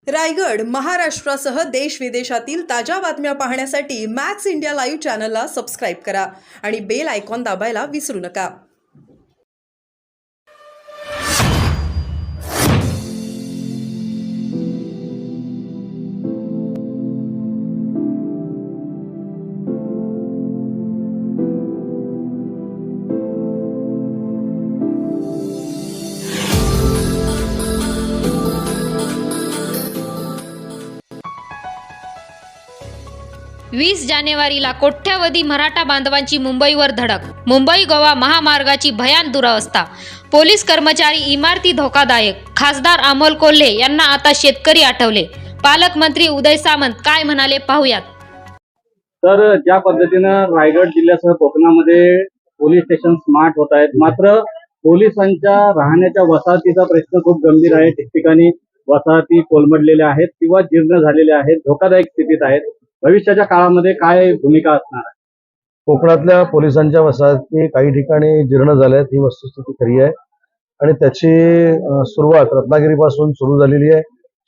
रायगड महाराष्ट्रासह देश विदेशातील ताज्या बातम्या पाहण्यासाठी मॅक्स इंडिया लाईव्ह चॅनलला सबस्क्राईब करा आणि बेल आयकॉन दाबायला विसरू नका. वीस जानेवारीला कोट्यावधी मराठा बांधवांची मुंबईवर धडक. मुंबई गोवा महामार्गाची भयान दुरावस्था. पोलीस कर्मचारी इमारती धोकादायक. खासदार अमोल कोल्हे यांना आता शेतकरी आठवले. पालकमंत्री उदय सामंत काय म्हणाले पाहूयात. तर ज्या पद्धतीनं रायगड जिल्ह्यासह कोकणामध्ये पोलीस स्टेशन स्मार्ट होत आहेत, मात्र पोलिसांच्या राहण्याच्या वसाहतीचा प्रश्न खूप गंभीर आहे. ठिकठिकाणी वसाहती कोलमडलेल्या आहेत किंवा जीर्ण झालेल्या आहेत, धोकादायक स्थितीत आहेत. भविष्याच्या काळामध्ये काय भूमिका असणार आहे? कोकणातल्या पोलिसांच्या वसाहती काही ठिकाणी जीर्ण झाल्या आहेत, ही वस्तुस्थिती खरी आहे. आणि त्याची सुरुवात रत्नागिरीपासून सुरू झालेली आहे.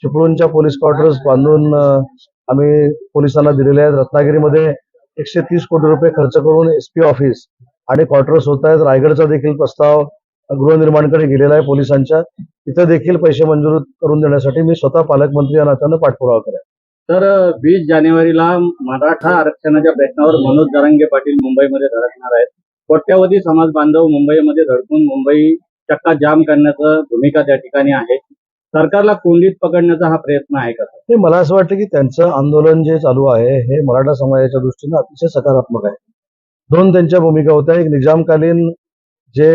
चिपळूणच्या पोलीस क्वार्टर्स बांधून आम्ही पोलिसांना दिलेले आहेत. रत्नागिरीमध्ये 130 कोटी रुपये खर्च करून SP ऑफिस आणि क्वार्टर्स होत आहेत. रायगडचा देखील प्रस्ताव गृहनिर्माणकडे गेलेला आहे पोलिसांच्या. तिथं देखील पैसे मंजूर करून देण्यासाठी मी स्वतः पालकमंत्री या नात्यानं पाठपुरावा करेन. तर 20 जानेवारीला मराठा आरक्षणाच्या प्रश्नावर मनोज जरांगे पाटील मुंबईमध्ये धडकणार आहेत. कोट्यावधी समाज बांधव मुंबईमध्ये धडकून मुंबई चक्का जाम करण्याचं भूमिका त्या ठिकाणी आहे. सरकारला कोंडीत पकडण्याचा हा प्रयत्न आहे का? ते मला असं वाटतं की त्यांचं आंदोलन जे चालू आहे हे मराठा समाजाच्या दृष्टीनं अतिशय सकारात्मक आहे. दोन त्यांच्या भूमिका होत्या. एक, निजामकालीन जे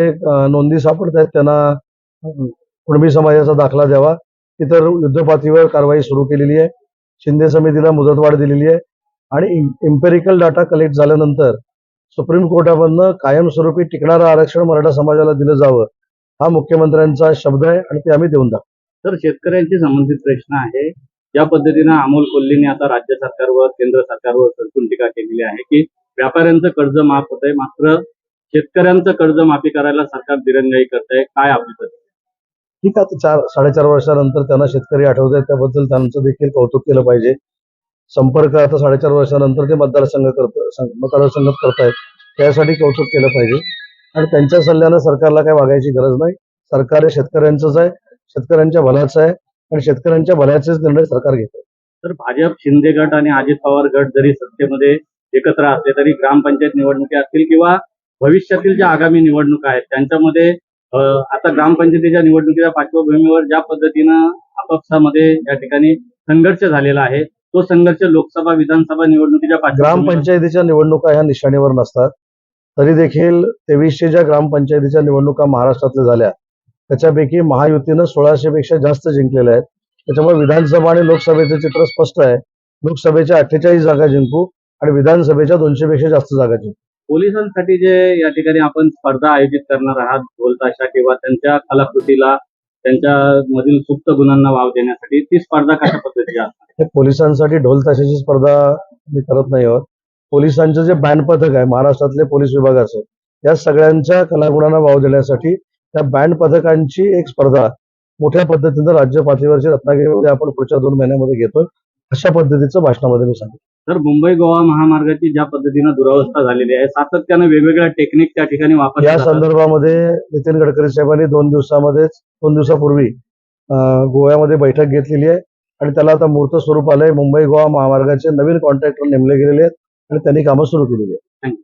नोंदी सापडत आहेत त्यांना कुणबी समाजाचा दाखला द्यावा. इतर युद्धपातळीवर कारवाई सुरू केलेली आहे. शिंदे समितीला मुदतवाढ दिलेली आहे. आणि इम्पेरिकल डाटा कलेक्ट झाल्यानंतर सुप्रीम कोर्टामधनं कायमस्वरूपी टिकणारं आरक्षण मराठा समाजाला दिलं जावं हा मुख्यमंत्र्यांचा शब्द आहे आणि ते आम्ही देऊन दाखवू. तर शेतकऱ्यांशी संबंधित प्रश्न आहे. ज्या पद्धतीनं अमोल कोल्हेंनी आता राज्य सरकारवर केंद्र सरकारवर सडकून टीका केलेली आहे की व्यापाऱ्यांचं कर्ज माफ होत आहे, मात्र शेतकऱ्यांचं कर्ज माफी करायला सरकार दिरंगाई करत आहे. काय आपली पद्धत? ठीक आहे, 4.5 वर्षानंतर त्यांना शेतकरी आठवत आहेत, त्याबद्दल त्यांचं देखील कौतुक केलं पाहिजे. संपर्क आता 4.5 वर्षानंतर ते मतदारसंघात करतायत, त्यासाठी कौतुक केलं पाहिजे. आणि त्यांच्या सल्ल्यानं सरकारला काय वागायची गरज नाही. सरकार हे शेतकऱ्यांचंच आहे, शेतकऱ्यांच्या भल्याचं आहे आणि शेतकऱ्यांच्या भल्याचेच निर्णय सरकार घेतं. तर भाजप, शिंदे गट आणि अजित पवार गट जरी सत्तेमध्ये एकत्र असले तरी ग्रामपंचायत निवडणुकी असतील किंवा भविष्यातील ज्या आगामी निवडणुका आहेत त्यांच्यामध्ये आता ग्रामपंचायतीच्या निवडणुकीच्या पार्श्वभूमीवर ज्या पद्धतीनं आपापसामध्ये या ठिकाणी संघर्ष झालेला आहे, तो संघर्ष लोकसभा विधानसभा निवडणुकीच्या ग्रामपंचायतीच्या निवडणुका ह्या निशाणीवर नसतात. तरी देखील 2300 ज्या ग्रामपंचायतीच्या निवडणुका महाराष्ट्रातल्या झाल्या त्याच्यापैकी महायुतीनं 1600 पेक्षा जास्त जिंकलेल्या आहेत. त्याच्यामुळे विधानसभा आणि लोकसभेचं चित्र स्पष्ट आहे. लोकसभेच्या 48 जागा जिंकू आणि विधानसभेच्या 200 पेक्षा जास्त जागा जिंकू. पोलिसांसाठी जे या ठिकाणी आपण स्पर्धा आयोजित करणार आहात, ढोलताशा किंवा त्यांच्या कलाकृतीला त्यांच्या मधील सुप्त गुणांना वाव देण्यासाठी, ती स्पर्धा कशा पद्धतीची असणार? हे पोलिसांसाठी ढोलताशाची स्पर्धा मी करत नाही आहोत. पोलिसांचं जे बँड पथक आहे महाराष्ट्रातले पोलीस विभागाचं, या सगळ्यांच्या कलागुणांना वाव देण्यासाठी त्या बँड पथकांची एक स्पर्धा मोठ्या पद्धतीनं राज्य पातळीवरची रत्नागिरीमध्ये आपण पुढच्या 2 महिन्यामध्ये घेतोय. अशा पद्धतीचं भाषणामध्ये मी सांगितलं. तर मुंबई गोवा महामार्गाची ज्या पद्धतीनं दुरावस्था झालेली आहे, सातत्यानं वेगवेगळ्या टेक्निक त्या ठिकाणी वापरल्या या जातात. संदर्भामध्ये नितीन गडकरी साहेबांनी 2 दिवसापूर्वी गोव्यामध्ये बैठक घेतलेली आहे आणि त्याला आता मूर्त स्वरूप आलंय. मुंबई गोवा महामार्गाचे नवीन कॉन्ट्रॅक्टर नेमले गेलेले आहेत आणि त्यांनी कामं सुरू केलेली आहेत. थँक्यू.